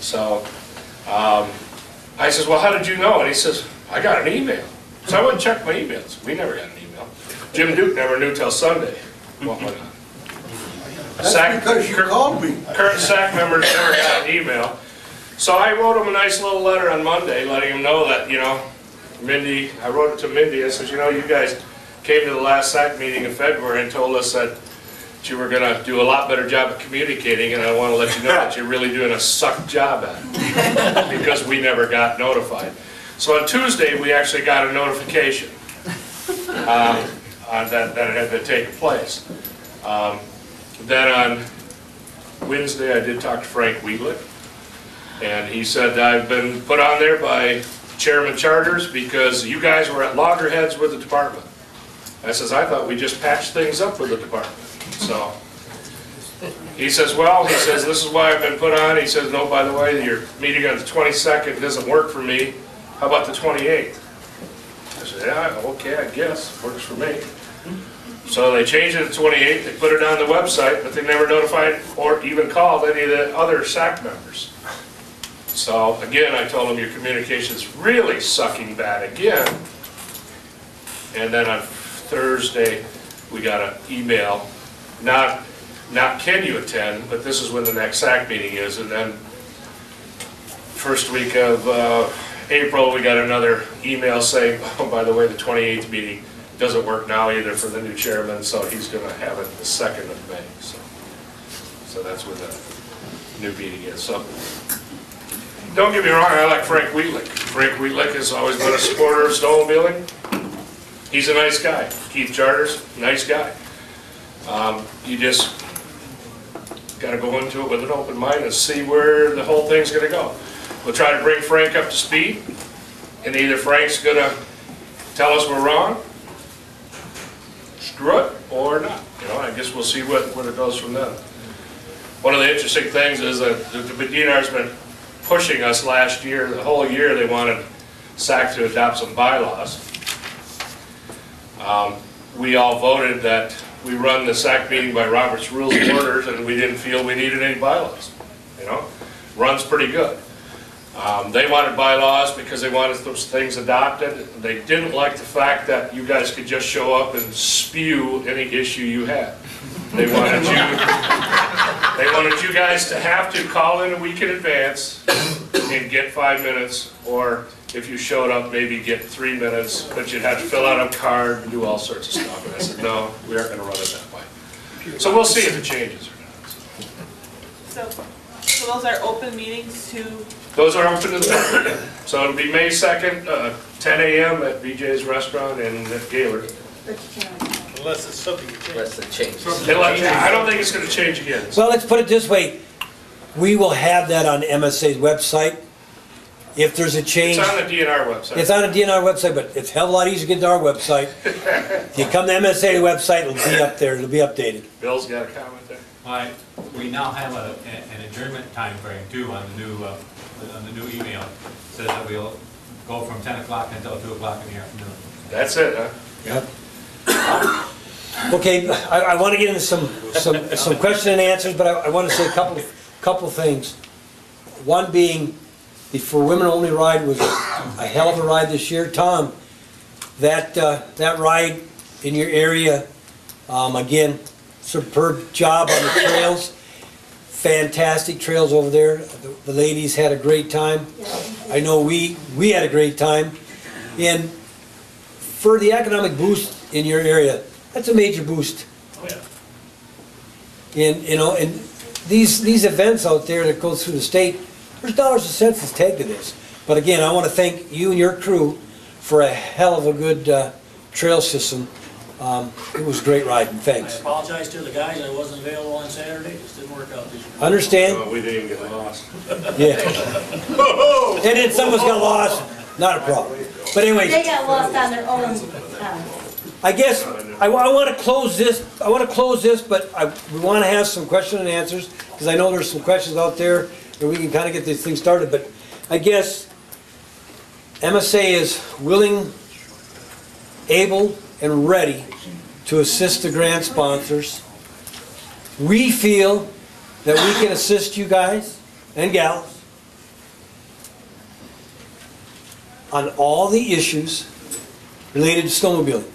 So I says, well, how did you know? And he says, I got an email. So I went and checked my emails. We never got an email. Jim Duke never knew till Sunday what went on. That's because you called me. Current SAC members never got an email. So I wrote him a nice little letter on Monday letting him know that, you know, Mindy, I wrote it to Mindy. I says, you know, you guys came to the last SAC meeting in February and told us that you were going to do a lot better job of communicating, and I want to let you know that you're really doing a suck job at it because we never got notified. So on Tuesday, we actually got a notification that it had been taking place. Then on Wednesday, I did talk to Frank Wheatlick, and he said, I've been put on there by Chairman Charters because you guys were at loggerheads with the department. I says, I thought we just patched things up with the department. So he says, well, he says, this is why I've been put on. He says, no, by the way, your meeting on the 22nd doesn't work for me. How about the 28th? I said, yeah, okay, I guess. Works for me. So they changed it to the 28th. They put it on the website, but they never notified or even called any of the other SAC members. So again, I told them your communication's really sucking bad again. And then on Thursday, we got an email. Not can you attend, but this is when the next SAC meeting is. And then first week of April, we got another email saying, oh, by the way, the 28th meeting doesn't work now either for the new chairman, so he's going to have it the 2nd of May. So that's when the new meeting is. So don't get me wrong, I like Frank Wheatlick. Frank Wheatlick has always been a supporter of snowmobiling. He's a nice guy. Keith Charters, nice guy. You just got to go into it with an open mind and see where the whole thing's going to go. We'll try to bring Frank up to speed, and either Frank's going to tell us we're wrong, screw it, or not. You know, I guess we'll see what it goes from then. One of the interesting things is that the DNR's been pushing us last year, the whole year they wanted SAC to adopt some bylaws. We all voted that we run the SAC meeting by Robert's Rules of Orders, and we didn't feel we needed any bylaws. You know, runs pretty good. They wanted bylaws because they wanted those things adopted. They didn't like the fact that you guys could just show up and spew any issue you had. They wanted you guys to have to call in a week in advance and get 5 minutes, or if you showed up, maybe get 3 minutes, but you'd have to fill out a card and do all sorts of stuff. And I said, no, we aren't going to run it that way. So we'll see if it changes or not. So those are open meetings to? Those are open to the public. So it'll be May 2nd, 10 a.m. at BJ's Restaurant in Gaylord. Unless it's something you change. Unless it changes. I don't think it's going to change again. Well, let's put it this way. We will have that on MSA's website. If there's a change. It's on the DNR website. It's on the DNR website, but it's a hell of a lot easier to get to our website. If you come to MSA website, it'll be up there. It'll be updated. Bill's got a comment there. We now have an adjournment time frame too on the new email. It says that we'll go from 10 o'clock until 2 o'clock in the afternoon. That's it, huh? Yep. Okay, I want to get into some question and answers, but I want to say a couple things. One being, the For Women Only ride was a hell of a ride this year. Tom, that ride in your area, again, superb job on the trails. Fantastic trails over there. The ladies had a great time. I know we had a great time. And for the economic boost in your area, that's a major boost. Oh yeah. And you know, and these events out there that go through the state, there's dollars and cents that's tagged to this. But again, I want to thank you and your crew for a hell of a good trail system. It was a great ride, and thanks. I apologize to the guys, I wasn't available on Saturday, it just didn't work out this year. Understand? Oh, we didn't even get lost. Yeah. And then some of us got lost, not a problem. But anyways. They got lost on their own. I guess I want to close this. But we want to have some question and answers because I know there's some questions out there and we can kind of get this thing started. But I guess MSA is willing, able, and ready to assist the grant sponsors. We feel that we can assist you guys and gals on all the issues related to snowmobiling.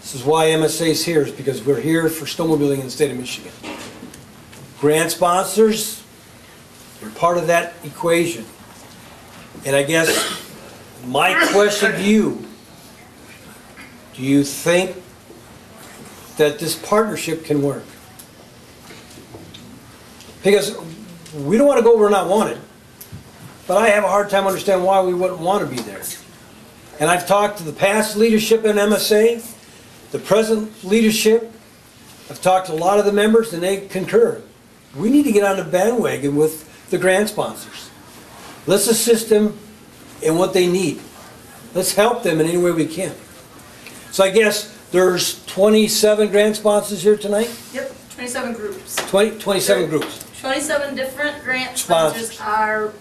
This is why MSA is here, is because we're here for snowmobiling in the state of Michigan. Grant sponsors, they're part of that equation. And I guess my question to you, do you think that this partnership can work? Because we don't want to go where we're not wanted, but I have a hard time understanding why we wouldn't want to be there. And I've talked to the past leadership in MSA, the present leadership. I've talked to a lot of the members and they concur. We need to get on the bandwagon with the grant sponsors. Let's assist them in what they need. Let's help them in any way we can. So I guess there's 27 grant sponsors here tonight? Yep, 27 groups. 27 groups. 27 different grant Sponsors. sponsors are,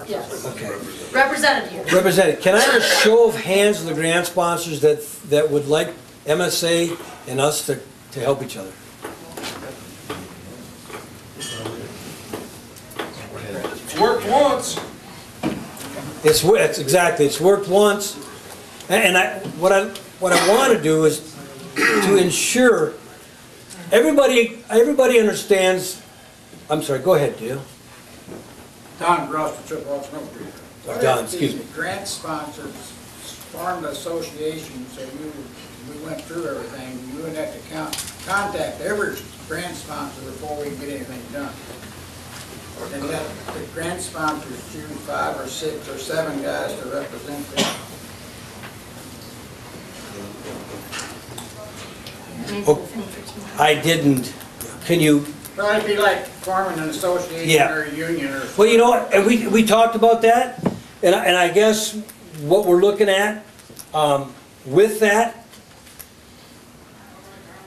yes, Okay. represented here. Representative, can I have a show of hands of the grant sponsors that would like MSA and us to help each other? It's worked once. It's worked once. And what I want to do is to ensure everybody understands. I'm sorry, go ahead, Dale. Don Gross, the Triple H Snow Creek. Don, excuse me. Grant sponsors formed an association, so we went through everything. You would have to contact every grant sponsor before we can get anything done. And let the grant sponsors choose 5 or 6 or 7 guys to represent them. I didn't. Can you? Well, it'd be like forming an association Yeah. or a union or. Well, you know what, and we talked about that, and I guess what we're looking at with that,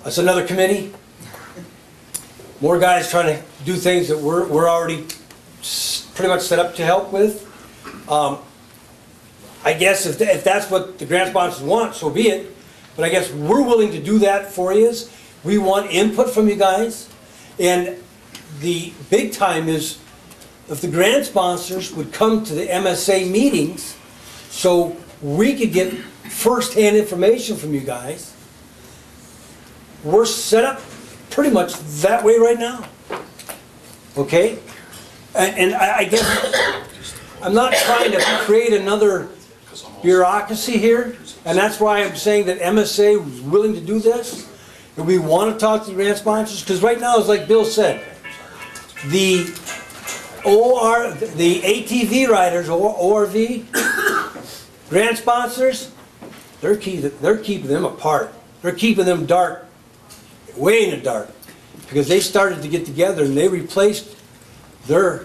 that's another committee. More guys trying to do things that we're already pretty much set up to help with. I guess if that's what the grant sponsors want, so be it. But I guess we're willing to do that for you. We want input from you guys. And the big time is if the grant sponsors would come to the MSA meetings so we could get first-hand information from you guys. We're set up pretty much that way right now. Okay? And I guess I'm not trying to create another bureaucracy here, and that's why I'm saying that MSA was willing to do this, and we want to talk to the grant sponsors, because right now, it's like Bill said, the ATV riders, or ORV, grant sponsors, they're keeping them apart. They're keeping them dark, way in the dark, because they started to get together and they replaced their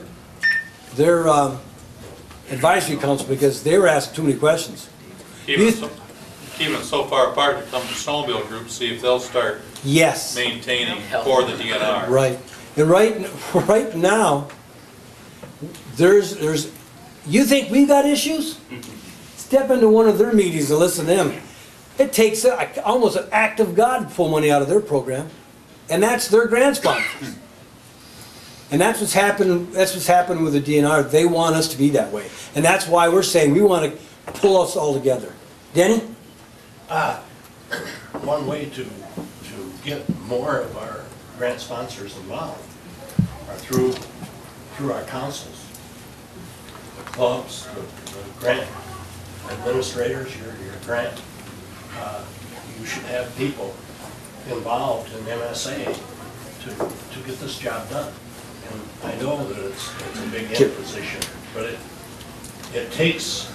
advisory council because they were asked too many questions. Keep it so far apart to come to snowmobile groups, see if they'll start Yes. maintaining for the DNR. Right. And right now, there's you think we've got issues? Step into one of their meetings and listen to them. It takes almost an act of God to pull money out of their program, and that's their grant sponsors. And that's what's happened. That's what's happened with the DNR. They want us to be that way, and that's why we're saying we want to pull us all together. Denny? One way to get more of our grant sponsors involved are through our councils, the clubs, the grant administrators, your grant. You should have people involved in MSA to get this job done. And I know that it's a big imposition, but it takes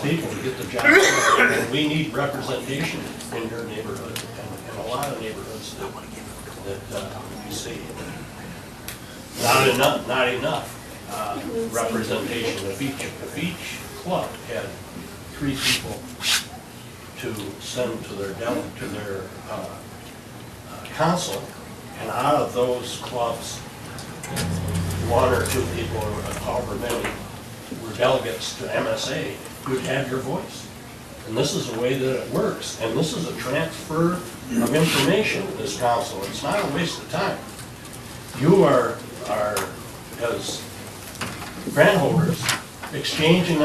people to get the job done. And we need representation in your neighborhood and a lot of neighborhoods that you see. Not enough representation. If each club had 3 people to send to their council, and out of those clubs, 1 or 2 people, or however many, were delegates to MSA, you'd have your voice. And this is the way that it works. And this is a transfer of information to this council. It's not a waste of time. You are as grant holders, exchanging